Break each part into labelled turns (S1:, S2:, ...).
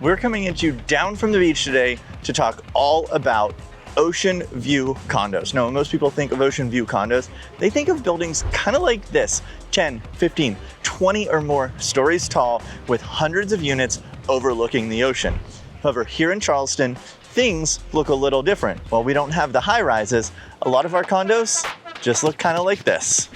S1: we're coming at you down from the beach today to talk all about ocean view condos. Now, when most people think of ocean view condos, they think of buildings kind of like this, 10, 15, 20 or more stories tall with hundreds of units overlooking the ocean. However, here in Charleston, things look a little different. While we don't have the high rises, a lot of our condos just look kind of like this.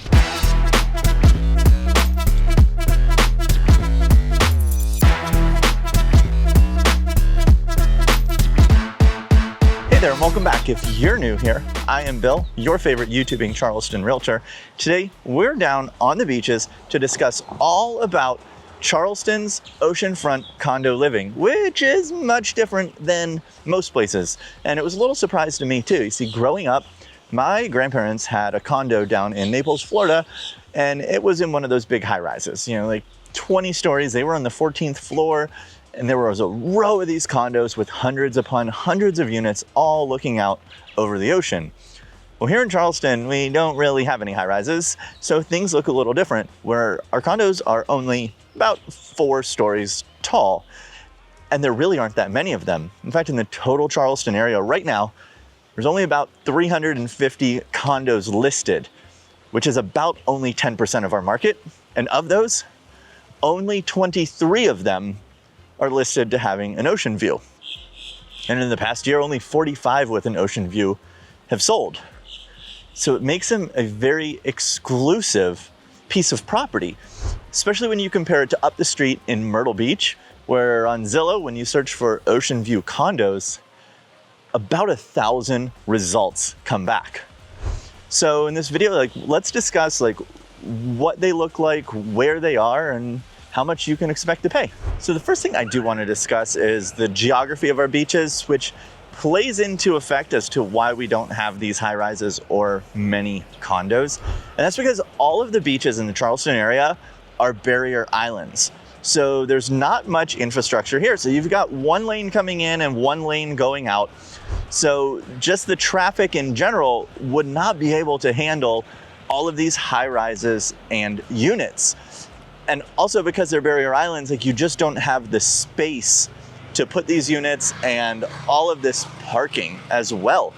S1: Hey there, and welcome back. If you're new here, I am Bill, your favorite YouTubing Charleston realtor. Today, we're down on the beaches to discuss all about Charleston's oceanfront condo living, which is much different than most places. And it was a little surprise to me too. You see, growing up, my grandparents had a condo down in Naples, Florida, and it was in one of those big high rises, like 20 stories. They were on the 14th floor. And there was a row of these condos with hundreds upon hundreds of units all looking out over the ocean. Well, here in Charleston, we don't really have any high rises, so things look a little different, where our condos are only about 4 stories tall, and there really aren't that many of them. In fact, in the total Charleston area right now, there's only about 350 condos listed, which is about only 10% of our market, and of those, only 23 of them are listed to having an ocean view. And in the past year, only 45 with an ocean view have sold. So it makes them a very exclusive piece of property, especially when you compare it to up the street in Myrtle Beach, where on Zillow, when you search for ocean view condos, about 1,000 results come back. So in this video, let's discuss what they look like, where they are, and how much you can expect to pay. So the first thing I do want to discuss is the geography of our beaches, which plays into effect as to why we don't have these high rises or many condos. And that's because all of the beaches in the Charleston area are barrier islands. So there's not much infrastructure here. So you've got one lane coming in and one lane going out. So just the traffic in general would not be able to handle all of these high rises and units. And also because they're barrier islands, you just don't have the space to put these units and all of this parking as well.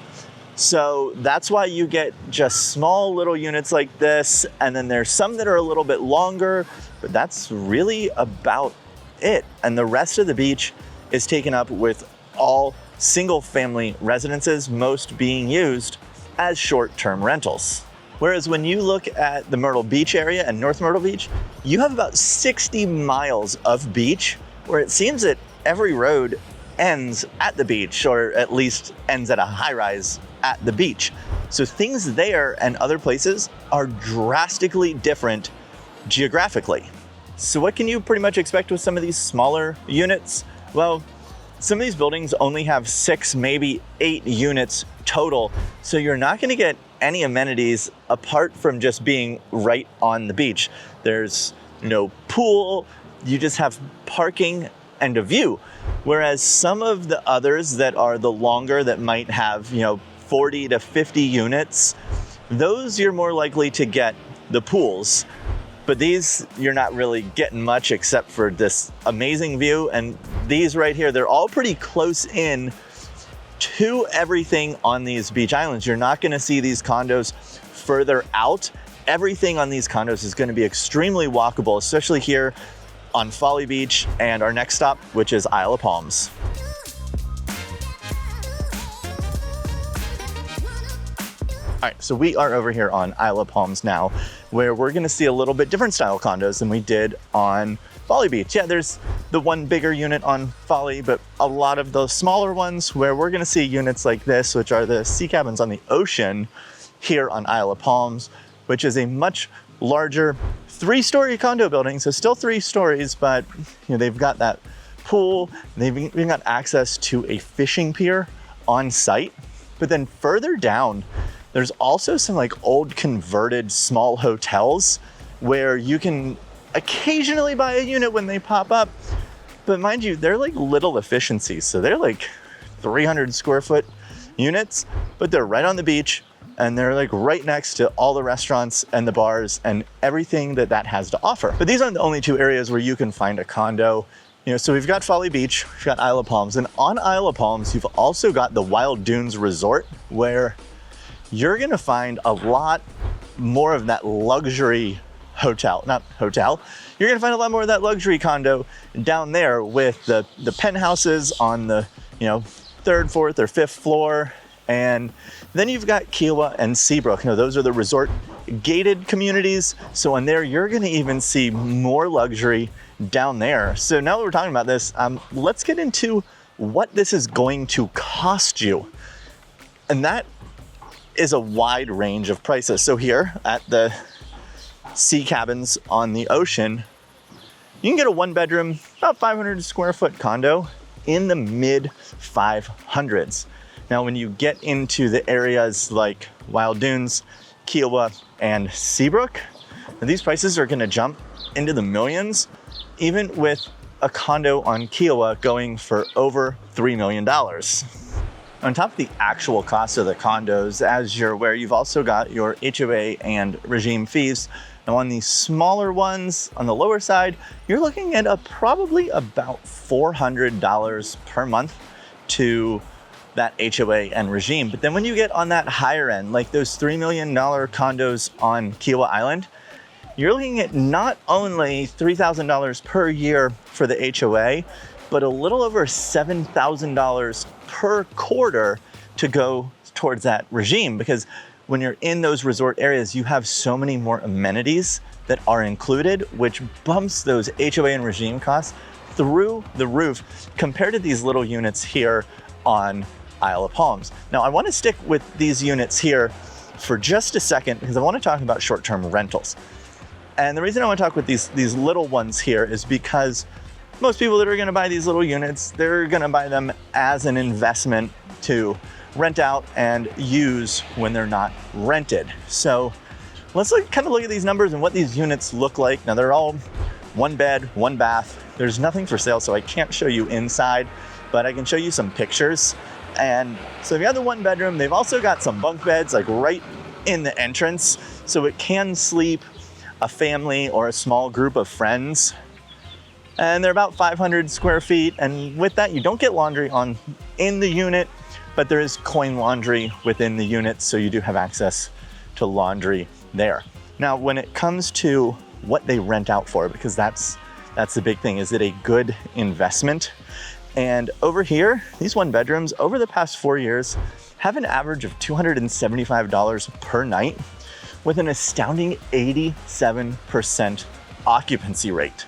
S1: So that's why you get just small little units like this. And then there's some that are a little bit longer, but that's really about it. And the rest of the beach is taken up with all single family residences, most being used as short-term rentals. Whereas when you look at the Myrtle Beach area and North Myrtle Beach, you have about 60 miles of beach where it seems that every road ends at the beach, or at least ends at a high rise at the beach. So things there and other places are drastically different geographically. So what can you pretty much expect with some of these smaller units? Well, some of these buildings only have 6, maybe 8 units total. So you're not going to get any amenities apart from just being right on the beach. There's no pool, you just have parking and a view. Whereas some of the others that are the longer, that might have 40 to 50 units, those you're more likely to get the pools. But these, you're not really getting much except for this amazing view. And these right here, they're all pretty close in to everything on these beach islands. You're not going to see these condos further out. Everything on these condos is going to be extremely walkable, especially here on Folly Beach and our next stop, which is Isle of Palms. All right, so we are over here on Isle of Palms now, where we're going to see a little bit different style condos than we did on Folly Beach. Yeah, there's the one bigger unit on Folly, but a lot of those smaller ones where we're going to see units like this, which are the sea cabins on the ocean here on Isle of Palms, which is a much larger 3-story condo building. So still 3 stories, but they've got that pool. They've even got access to a fishing pier on site. But then further down, there's also some old converted small hotels where you can occasionally buy a unit when they pop up. But mind you, they're little efficiencies. So they're 300 square foot units, but they're right on the beach and they're right next to all the restaurants and the bars and everything that has to offer. But these aren't the only 2 areas where you can find a condo So we've got Folly Beach, we've got Isle of Palms, and on Isle of Palms, you've also got the Wild Dunes Resort, where you're gonna find a lot more of that luxury you're gonna find a lot more of that luxury condo down there with the penthouses on the, third, fourth, or fifth floor. And then you've got Kiowa and Seabrook. Those are the resort gated communities. So in there, you're gonna even see more luxury down there. So now that we're talking about this, let's get into what this is going to cost you. And that is a wide range of prices. So here at the Sea Cabins on the ocean, you can get a 1-bedroom, about 500 square foot condo in the mid 500s. Now, when you get into the areas like Wild Dunes, Kiowa, and Seabrook, these prices are gonna jump into the millions, even with a condo on Kiowa going for over $3 million. On top of the actual cost of the condos, as you're aware, you've also got your HOA and regime fees. Now on these smaller ones, on the lower side, you're looking at probably about $400 per month to that HOA and regime. But then when you get on that higher end, like those $3 million condos on Kiowa Island, you're looking at not only $3,000 per year for the HOA, but a little over $7,000 per quarter to go towards that regime. Because when you're in those resort areas, you have so many more amenities that are included, which bumps those HOA and regime costs through the roof compared to these little units here on Isle of Palms. Now, I want to stick with these units here for just a second because I want to talk about short-term rentals. And the reason I want to talk with these little ones here is because most people that are going to buy these little units, they're going to buy them as an investment to rent out and use when they're not rented. So let's kind of look at these numbers and what these units look like. Now, they're all 1 bed, 1 bath. There's nothing for sale, so I can't show you inside, but I can show you some pictures. And so if you have the 1 bedroom, they've also got some bunk beds like right in the entrance, so it can sleep a family or a small group of friends. And they're about 500 square feet. And with that, you don't get laundry in the unit, but there is coin laundry within the unit, so you do have access to laundry there. Now, when it comes to what they rent out for, because that's the big thing, is it a good investment? And over here, these 1 bedrooms over the past 4 years have an average of $275 per night with an astounding 87% occupancy rate.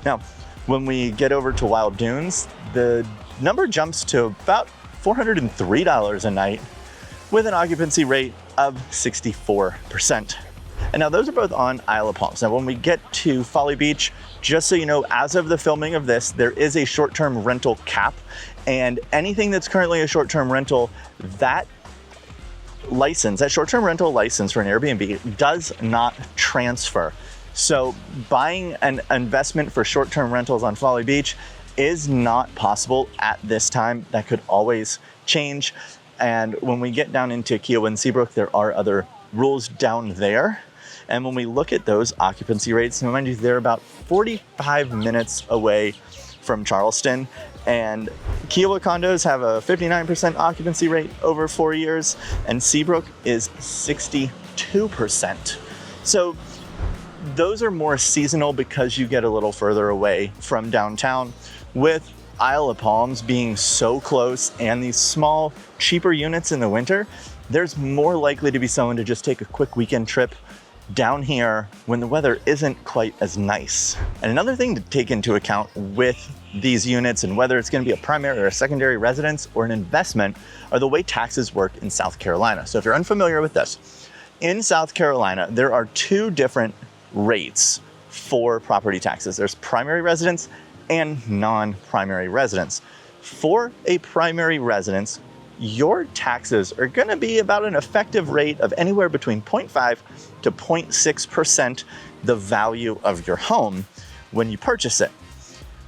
S1: Now, when we get over to Wild Dunes, the number jumps to about $403 a night with an occupancy rate of 64%. And now those are both on Isle of Palms. Now when we get to Folly Beach, just so you know, as of the filming of this, there is a short-term rental cap, and anything that's currently a short-term rental, that short-term rental license for an Airbnb does not transfer. So buying an investment for short-term rentals on Folly Beach is not possible at this time. That could always change. And when we get down into Kiowa and Seabrook, there are other rules down there. And when we look at those occupancy rates, remind you, they're about 45 minutes away from Charleston. And Kiowa condos have a 59% occupancy rate over 4 years, and Seabrook is 62%. So those are more seasonal because you get a little further away from downtown. With Isle of Palms being so close and these small, cheaper units in the winter, there's more likely to be someone to just take a quick weekend trip down here when the weather isn't quite as nice. And another thing to take into account with these units and whether it's going to be a primary or a secondary residence or an investment are the way taxes work in South Carolina. So if you're unfamiliar with this, in South Carolina, there are 2 different rates for property taxes. There's primary residence and non-primary residence. For a primary residence, your taxes are going to be about an effective rate of anywhere between 0.5 to 0.6% the value of your home when you purchase it,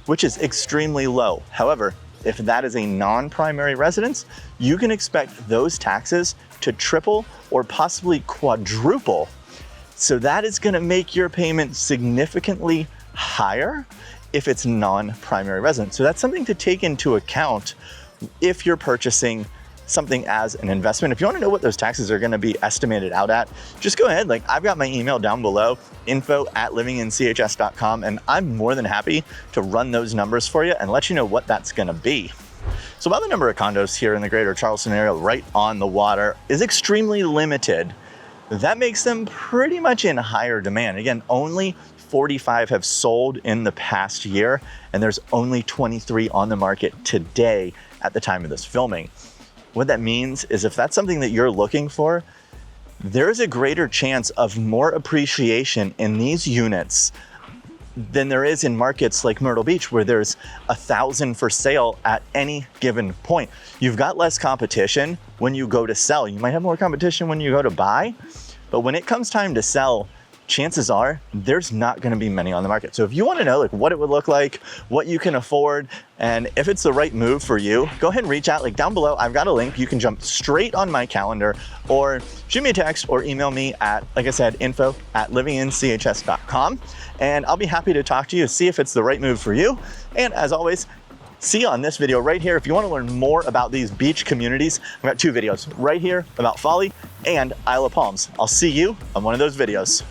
S1: which is extremely low. However, if that is a non-primary residence, you can expect those taxes to triple or possibly quadruple. So that is going to make your payment significantly higher if it's non-primary residence. So that's something to take into account if you're purchasing something as an investment. If you want to know what those taxes are going to be estimated out at, just go ahead. Like, I've got my email down below, info@livinginchs.com, and I'm more than happy to run those numbers for you and let you know what that's going to be. So while the number of condos here in the greater Charleston area right on the water is extremely limited, that makes them pretty much in higher demand. Again, only 45 have sold in the past year, and there's only 23 on the market today at the time of this filming. What that means is if that's something that you're looking for, there's a greater chance of more appreciation in these units than there is in markets like Myrtle Beach, where there's 1,000 for sale at any given point. You've got less competition when you go to sell. You might have more competition when you go to buy, but when it comes time to sell, chances are there's not going to be many on the market. So if you want to know like what it would look like, what you can afford, and if it's the right move for you, go ahead and reach out. Like down below, I've got a link. You can jump straight on my calendar or shoot me a text or email me at, like I said, info@livinginchs.com. And I'll be happy to talk to you, see if it's the right move for you. And as always, see you on this video right here. If you want to learn more about these beach communities, I've got two videos right here about Folly and Isle of Palms. I'll see you on one of those videos.